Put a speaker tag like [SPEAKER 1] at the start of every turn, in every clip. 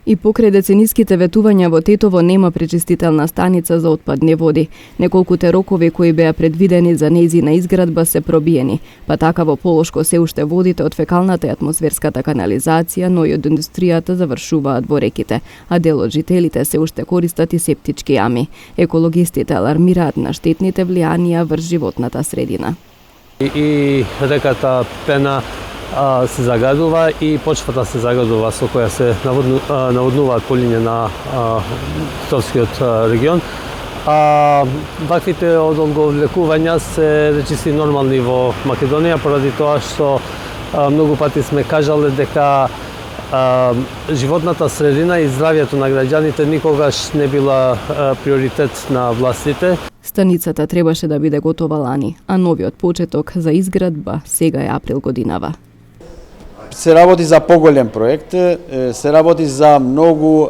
[SPEAKER 1] И покрај децениските ветувања во Тетово нема пречистителна станица за отпадни води. Неколкуте рокови кои беа предвидени за нејзина изградба се пробиени, па така во полошко се уште водите од фекалната и атмосферската канализација, но и од индустријата завршуваат во реките, а дел од жителите се уште користат и септички јами. Екологистите алармираат на штетните влијанија врз животната средина.
[SPEAKER 2] И реката Пена се загадува и почвата се загадува со која се наводнуваат по линија на Тетовскиот регион. Ваквите одолговлекувања се речиси нормални во Македонија поради тоа што многу пати сме кажале дека животната средина и здравјето на граѓаните никогаш не била приоритет на властите.
[SPEAKER 1] Станицата требаше да биде готова лани, а новиот почеток за изградба сега е април годинава.
[SPEAKER 3] Се работи за поголем проект, се работи за многу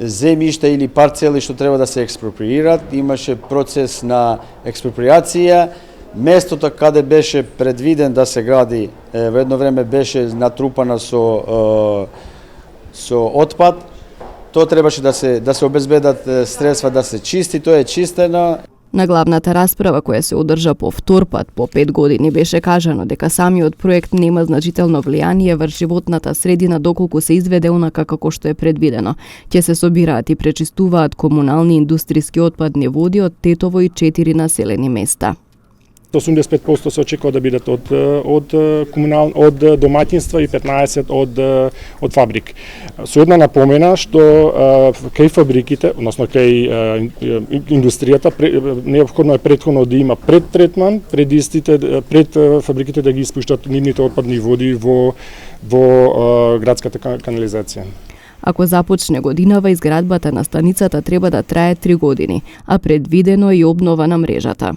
[SPEAKER 3] земјишта или парцели што треба да се експроприират. Имаше процес на експроприација. Местото каде беше предвиден да се гради во едно време беше натрупано со отпад. Тоа требаше да се обезбедат средства да се чисти, тоа е чистено.
[SPEAKER 1] На главната расправа која се одржа по втор пат по 5 години беше кажано дека самиот проект нема значително влијание врз животната средина доколку се изведе онака како што е предвидено. Ќе се собираат и пречистуваат комунални индустријски отпадни води од Тетово и 4 населени места.
[SPEAKER 4] 85% се очекува да бидат од домаќинства и 15% од фабрики. Со една напомена што кај фабриките, односно кај индустријата, неопходно е претходно да има предтретман пред фабриките да ги испуштат нивните отпадни води во градската канализација.
[SPEAKER 1] Ако започне годинава, изградбата на станицата треба да трае 3 години, а предвидено е и обнова на мрежата.